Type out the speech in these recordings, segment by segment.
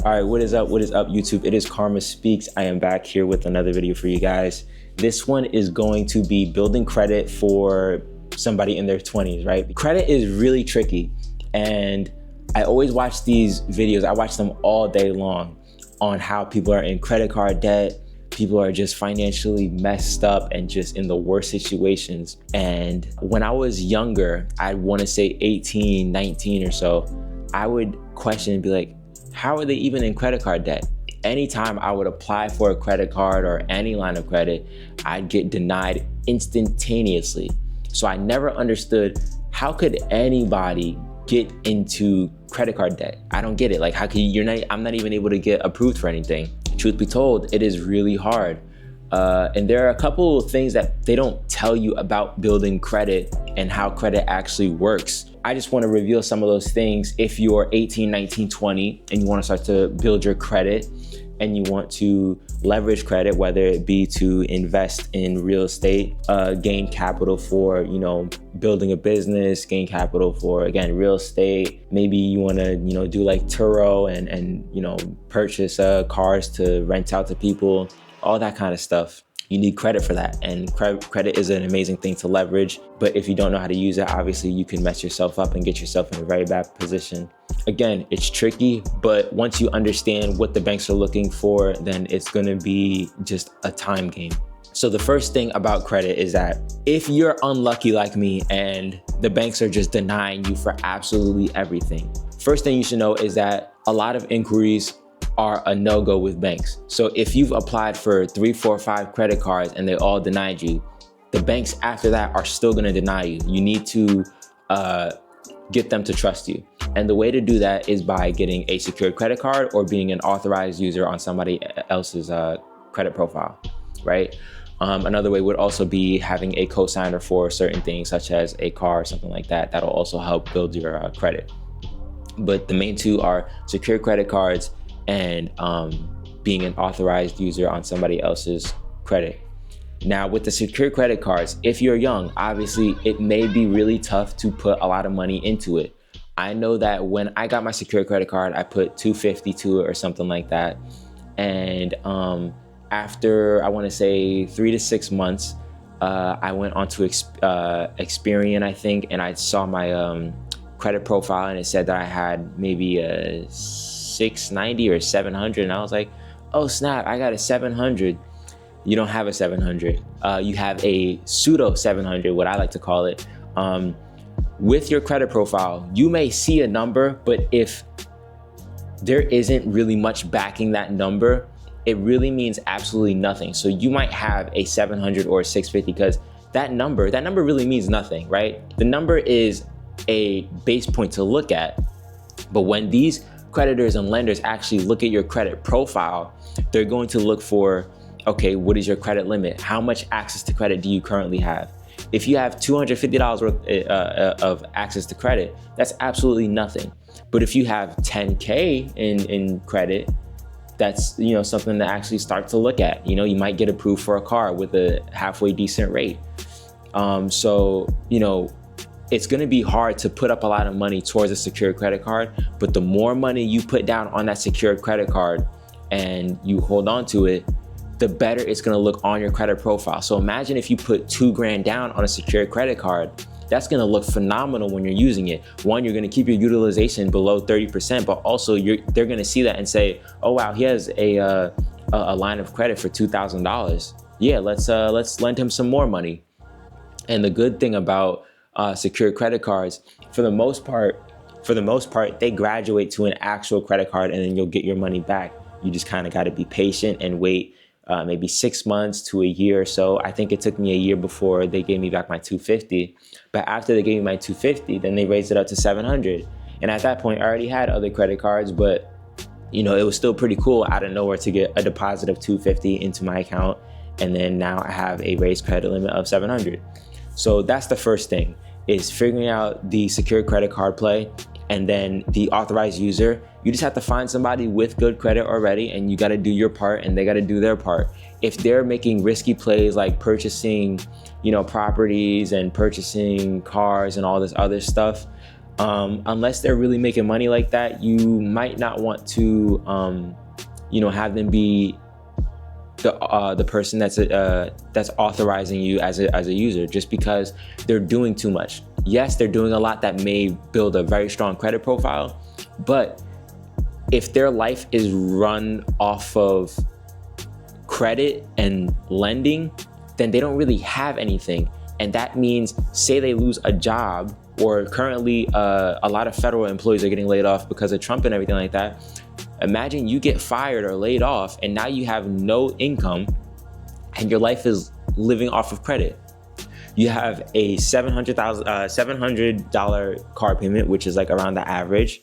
All right, what is up? What is up, YouTube? It is Karma Speaks. I am back here with another video for you guys. This one is going to be building credit for somebody in their 20s, right? Credit is really tricky, and I always watch these videos. I watch them all day long on how people are in credit card debt. People are just financially messed up and just in the worst situations. And when I was younger, I want to say 18, 19 or so, I would question and be like, how are they even in credit card debt? Anytime I would apply for a credit card or any line of credit, I'd get denied instantaneously. So I never understood, how could anybody get into credit card debt? I don't get it. Like, how can I'm not even able to get approved for anything. Truth be told, it is really hard. And there are a couple of things that they don't tell you about building credit and how credit actually works. I just want to reveal some of those things. If you're 18, 19, 20, and you want to start to build your credit and you want to leverage credit, whether it be to invest in real estate, gain capital for, building a business, gain capital for, again, real estate. Maybe you want to, do like Turo and purchase cars to rent out to people, all that kind of stuff. You need credit for that, and credit is an amazing thing to leverage. But if you don't know how to use it, obviously you can mess yourself up and get yourself in a very bad position. Again, it's tricky, but once you understand what the banks are looking for, then it's gonna be just a time game. So the first thing about credit is that if you're unlucky like me and the banks are just denying you for absolutely everything, first thing you should know is that a lot of inquiries are a no-go with banks. So if you've applied for 3, 4, 5 credit cards and they all denied you, the banks after that are still gonna deny you. You need to get them to trust you. And the way to do that is by getting a secured credit card or being an authorized user on somebody else's credit profile, right? Another way would also be having a co-signer for certain things, such as a car or something like that. That'll also help build your credit. But the main two are secured credit cards and being an authorized user on somebody else's credit. Now, with the secured credit cards, if you're young, obviously it may be really tough to put a lot of money into it. I know that when I got my secured credit card, I put $250 to it or something like that. And after, I wanna say 3 to 6 months, I went onto Experian, I think, and I saw my credit profile and it said that I had maybe a 690 or 700, and I was like, oh snap, I got a 700. You don't have a 700. You have a pseudo 700, what I like to call it. With your credit profile, you may see a number, but if there isn't really much backing that number, it really means absolutely nothing. So you might have a 700 or a 650 because that number really means nothing, right? The number is a base point to look at, but when these creditors and lenders actually look at your credit profile, they're going to look for, okay, what is your credit limit? How much access to credit do you currently have? If you have $250 worth of access to credit, that's absolutely nothing. But if you have 10K in credit, that's something to actually start to look at. You might get approved for a car with a halfway decent rate. It's gonna be hard to put up a lot of money towards a secured credit card, but the more money you put down on that secured credit card and you hold on to it, the better it's gonna look on your credit profile. So imagine if you put $2 grand down on a secured credit card, that's gonna look phenomenal when you're using it. One, you're gonna keep your utilization below 30%, but also they're gonna see that and say, oh wow, he has a line of credit for $2,000. Yeah, let's lend him some more money. And the good thing about secured credit cards, for the most part, they graduate to an actual credit card and then you'll get your money back. You just kind of got to be patient and wait maybe 6 months to a year or so. I think it took me a year before they gave me back my $250. But after they gave me my $250, then they raised it up to $700. And at that point, I already had other credit cards, but it was still pretty cool out of nowhere to get a deposit of $250 into my account. And then now I have a raised credit limit of $700. So that's the first thing, is figuring out the secured credit card play. And then the authorized user, you just have to find somebody with good credit already, and you got to do your part and they got to do their part. If they're making risky plays like purchasing, properties and purchasing cars and all this other stuff, Unless they're really making money like that, you might not want to, have them be the person that's authorizing you as a user, just because they're doing too much. Yes, they're doing a lot that may build a very strong credit profile, but if their life is run off of credit and lending, then they don't really have anything. And that means, say they lose a job, or currently a lot of federal employees are getting laid off because of Trump and everything like that. Imagine you get fired or laid off and now you have no income and your life is living off of credit. You have a $700 car payment, which is like around the average.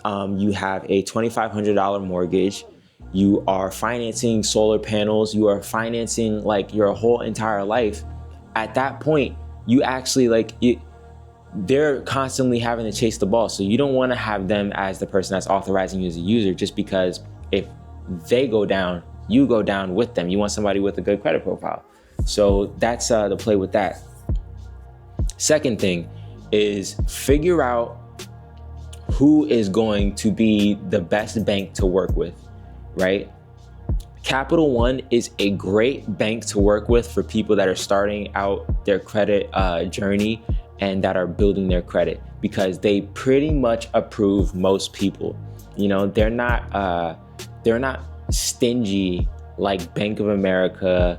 You have a $2,500 mortgage. You are financing solar panels. You are financing like your whole entire life. At that point, you actually they're constantly having to chase the ball. So you don't want to have them as the person that's authorizing you as a user, just because if they go down, you go down with them. You want somebody with a good credit profile. So that's the play with that. Second thing is figure out who is going to be the best bank to work with, right? Capital One is a great bank to work with for people that are starting out their credit journey and that are building their credit, because they pretty much approve most people. They're not stingy like Bank of America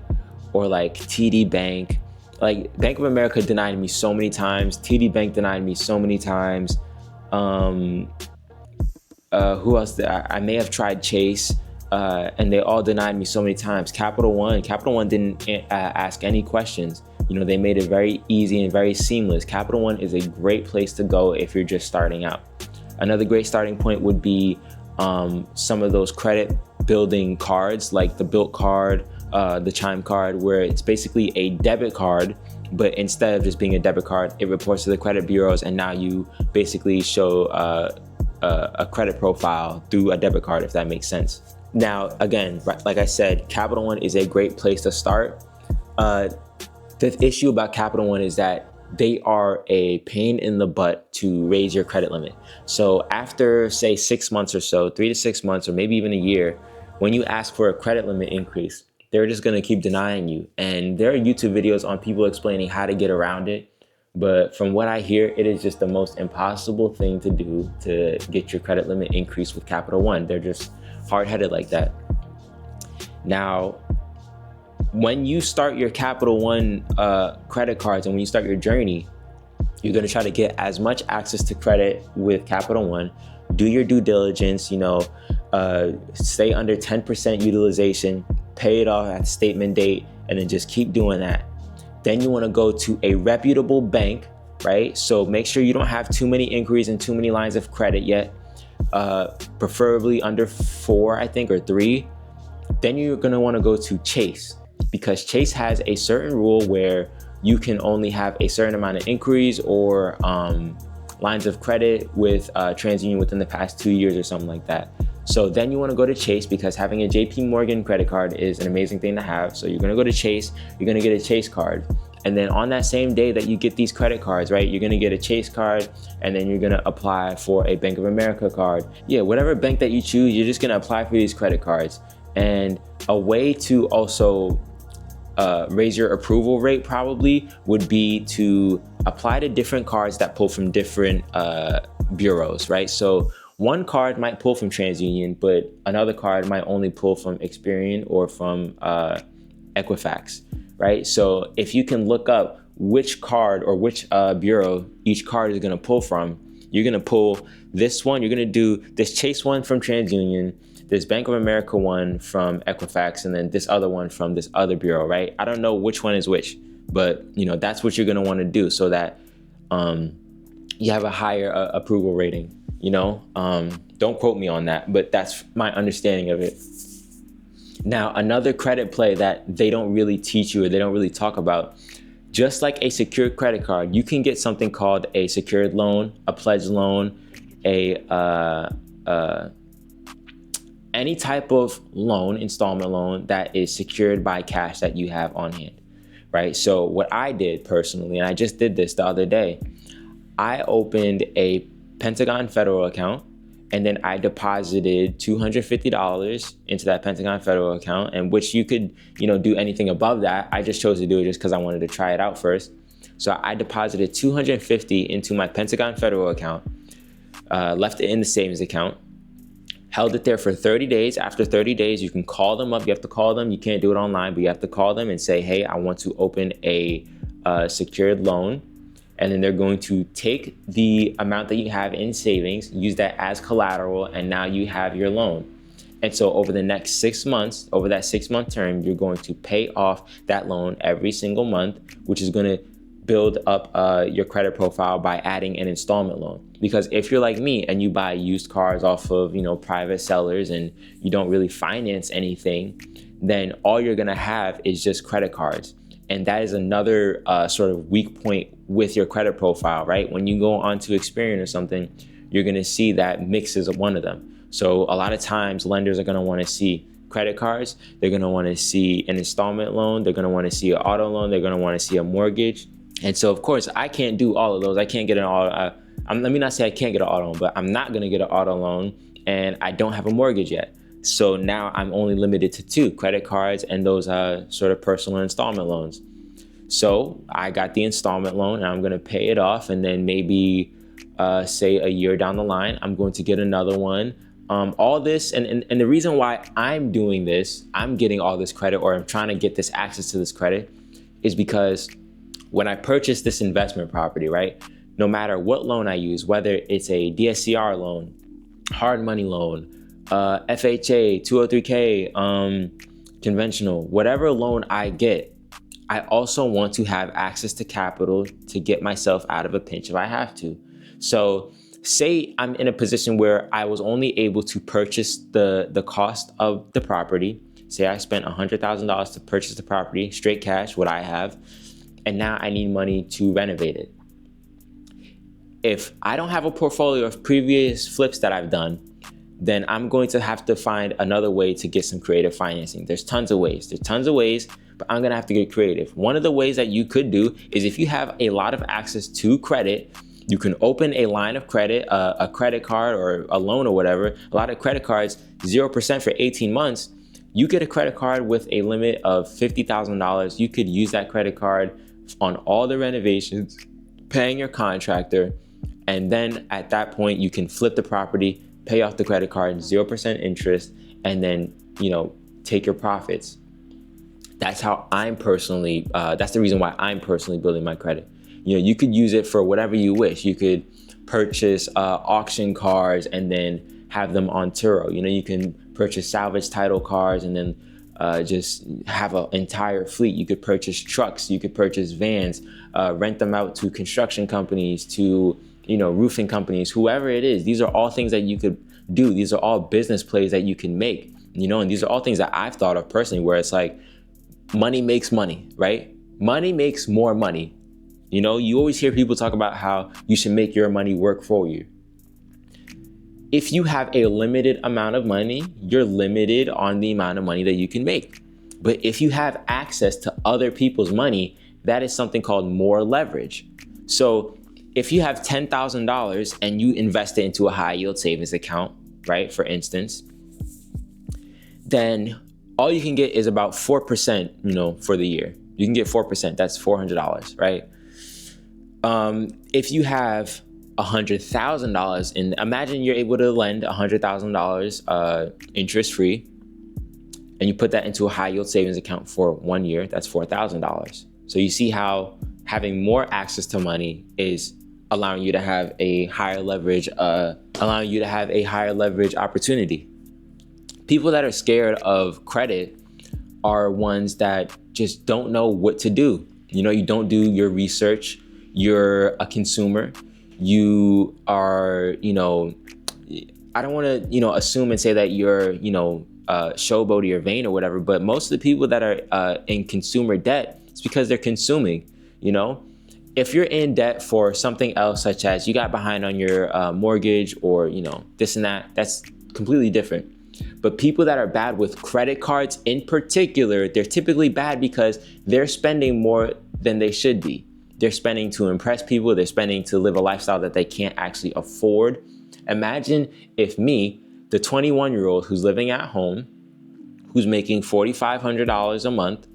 or like TD Bank. Like Bank of America denied me so many times. TD Bank denied me so many times. Who else? I may have tried Chase, and they all denied me so many times. Capital One didn't ask any questions. They made it very easy and very seamless. Capital One is a great place to go if you're just starting out. Another great starting point would be some of those credit building cards, like the Built card, the Chime card, where it's basically a debit card, but instead of just being a debit card, it reports to the credit bureaus, and now you basically show a credit profile through a debit card, if that makes sense. Now, again, like I said, Capital One is a great place to start. The issue about Capital One is that they are a pain in the butt to raise your credit limit. So after, say, 6 months or so, 3 to 6 months, or maybe even a year, when you ask for a credit limit increase, they're just gonna keep denying you. And there are YouTube videos on people explaining how to get around it. But from what I hear, it is just the most impossible thing to do to get your credit limit increased with Capital One. They're just hard-headed like that. Now, when you start your Capital One credit cards and when you start your journey, you're gonna try to get as much access to credit with Capital One. Do your due diligence, stay under 10% utilization, pay it off at statement date, and then just keep doing that. Then you wanna go to a reputable bank, right? So make sure you don't have too many inquiries and too many lines of credit yet, preferably under 4, I think, or 3. Then you're gonna wanna go to Chase, because Chase has a certain rule where you can only have a certain amount of inquiries or lines of credit with TransUnion within the past 2 years or something like that. So then you want to go to Chase, because having a JP Morgan credit card is an amazing thing to have. So you're going to go to Chase, you're going to get a Chase card. And then on that same day that you get these credit cards, right, you're going to get a Chase card, and then you're going to apply for a Bank of America card. Yeah, whatever bank that you choose, you're just going to apply for these credit cards. And a way to also raise your approval rate probably would be to apply to different cards that pull from different bureaus, right? So one card might pull from TransUnion, but another card might only pull from Experian or from Equifax, right? So if you can look up which card or which bureau each card is gonna pull from, you're gonna pull this one, you're gonna do this Chase one from TransUnion, this Bank of America one from Equifax, and then this other one from this other bureau, right? I don't know which one is which, but that's what you're gonna wanna do so that you have a higher approval rating, Don't quote me on that, but that's my understanding of it. Now, another credit play that they don't really teach you or they don't really talk about, just like a secured credit card, you can get something called a secured loan, a pledge loan, any type of loan, installment loan that is secured by cash that you have on hand, right? So what I did personally, and I just did this the other day, I opened a Pentagon Federal account, and then I deposited $250 into that Pentagon Federal account, and which you could, do anything above that. I just chose to do it just because I wanted to try it out first. So I deposited $250 into my Pentagon Federal account, left it in the savings account, held it there for 30 days. After 30 days, you can call them up. You have to call them. You can't do it online, but you have to call them and say, hey, I want to open a secured loan. And then they're going to take the amount that you have in savings, use that as collateral, and now you have your loan. And so over the next 6 months, over that 6-month term, you're going to pay off that loan every single month, which is going to build up your credit profile by adding an installment loan. Because if you're like me and you buy used cars off of, private sellers and you don't really finance anything, then all you're gonna have is just credit cards. And that is another sort of weak point with your credit profile, right? When you go onto Experian or something, you're gonna see that Mix is one of them. So a lot of times lenders are gonna wanna see credit cards, they're gonna wanna see an installment loan, they're gonna wanna see an auto loan, they're gonna wanna see a mortgage. And so of course I can't do all of those. I can't get an auto, let me not say I can't get an auto loan, but I'm not gonna get an auto loan and I don't have a mortgage yet. So now I'm only limited to 2, credit cards and those sort of personal installment loans. So I got the installment loan and I'm gonna pay it off, and then maybe say a year down the line, I'm going to get another one. All this, and the reason why I'm doing this, I'm getting all this credit, or I'm trying to get this access to this credit, is because when I purchased this investment property, right, no matter what loan I use, whether it's a DSCR loan, hard money loan, FHA, 203K, conventional, whatever loan I get, I also want to have access to capital to get myself out of a pinch if I have to. So say I'm in a position where I was only able to purchase the cost of the property. Say I spent $100,000 to purchase the property, straight cash, what I have, and now I need money to renovate it. If I don't have a portfolio of previous flips that I've done, then I'm going to have to find another way to get some creative financing. There's tons of ways, but I'm gonna have to get creative. One of the ways that you could do is, if you have a lot of access to credit, you can open a line of credit, a credit card or a loan or whatever. A lot of credit cards, 0% for 18 months. You get a credit card with a limit of $50,000. You could use that credit card on all the renovations, paying your contractor, and then at that point you can flip the property, pay off the credit card, 0% interest, and then take your profits. That's how I'm personally, that's the reason why I'm personally building my credit. You could use it for whatever you wish. You could purchase auction cars and then have them on Turo. You can purchase salvage title cars and then just have an entire fleet. You could purchase trucks, you could purchase vans, rent them out to construction companies, to roofing companies, whoever it is. These are all things that you could do. These are all business plays that you can make, and these are all things that I've thought of personally, where it's like, money makes money, right? Money makes more money. You always hear people talk about how you should make your money work for you. If you have a limited amount of money, you're limited on the amount of money that you can make. But if you have access to other people's money, that is something called more leverage. So if you have $10,000 and you invest it into a high yield savings account, right, for instance, then all you can get is about 4%, for the year. You can get 4%, that's $400, right? If you have $100,000 in, imagine you're able to lend $100,000 interest-free, and you put that into a high yield savings account for 1 year, that's $4,000. So you see how having more access to money is allowing you to have a higher leverage, opportunity. People that are scared of credit are ones that just don't know what to do. You don't do your research. You're a consumer. You are, I don't want to, assume and say that you're, showboaty or vain or whatever, but most of the people that are in consumer debt, it's because they're consuming, If you're in debt for something else, such as you got behind on your mortgage or, this and that, that's completely different. But people that are bad with credit cards in particular, they're typically bad because they're spending more than they should be. They're spending to impress people. They're spending to live a lifestyle that they can't actually afford. Imagine if me, the 21-year-old who's living at home, who's making $4,500 a month,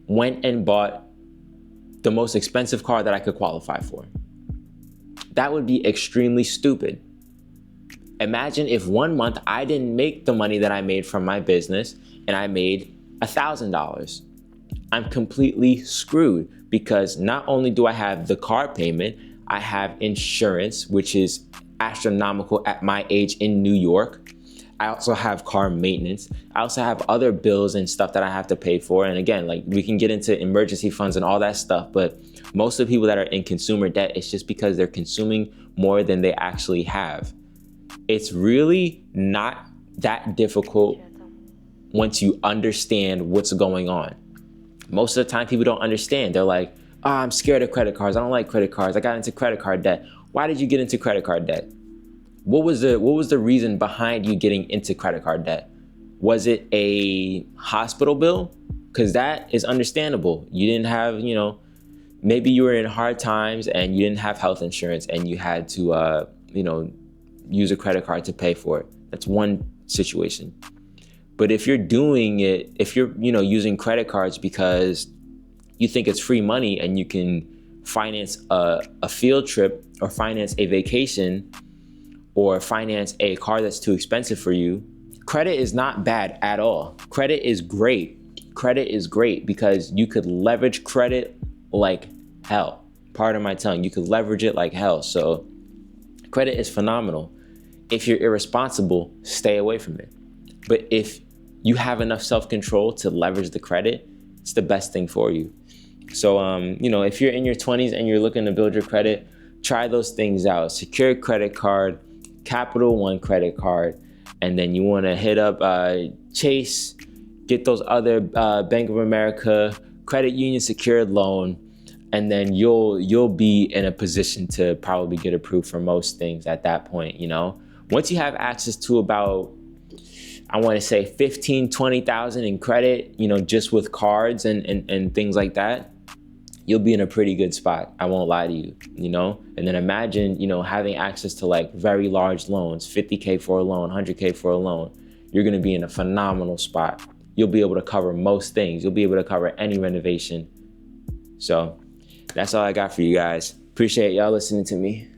went and bought the most expensive car that I could qualify for. That would be extremely stupid. Imagine if 1 month I didn't make the money that I made from my business and I made $1,000. I'm completely screwed because not only do I have the car payment, I have insurance, which is astronomical at my age in New York. I also have car maintenance. I also have other bills and stuff that I have to pay for. And again, like, we can get into emergency funds and all that stuff, but most of the people that are in consumer debt, it's just because they're consuming more than they actually have. It's really not that difficult once you understand what's going on. Most of the time people don't understand. They're like, oh, I'm scared of credit cards. I don't like credit cards. I got into credit card debt. Why did you get into credit card debt? What was the reason behind you getting into credit card debt? Was it a hospital bill? Because that is understandable. You didn't have, maybe you were in hard times and you didn't have health insurance and you had to, use a credit card to pay for it. That's one situation. But if you're doing it, if you're, using credit cards because you think it's free money and you can finance a field trip or finance a vacation or finance a car that's too expensive for you, credit is not bad at all. Credit is great. Credit is great because you could leverage credit like hell. Pardon my tongue, you could leverage it like hell. So credit is phenomenal. If you're irresponsible, stay away from it. But if you have enough self-control to leverage the credit, it's the best thing for you. So, if you're in your 20s and you're looking to build your credit, try those things out. Secured credit card, Capital One credit card, and then you want to hit up Chase, get those other Bank of America, credit union secured loan, and then you'll be in a position to probably get approved for most things at that point. Once you have access to about, I want to say 15, 20,000 in credit, just with cards and things like that, you'll be in a pretty good spot. I won't lie to you, And then imagine, having access to like very large loans, 50K for a loan, 100K for a loan. You're going to be in a phenomenal spot. You'll be able to cover most things. You'll be able to cover any renovation. So that's all I got for you guys. Appreciate y'all listening to me.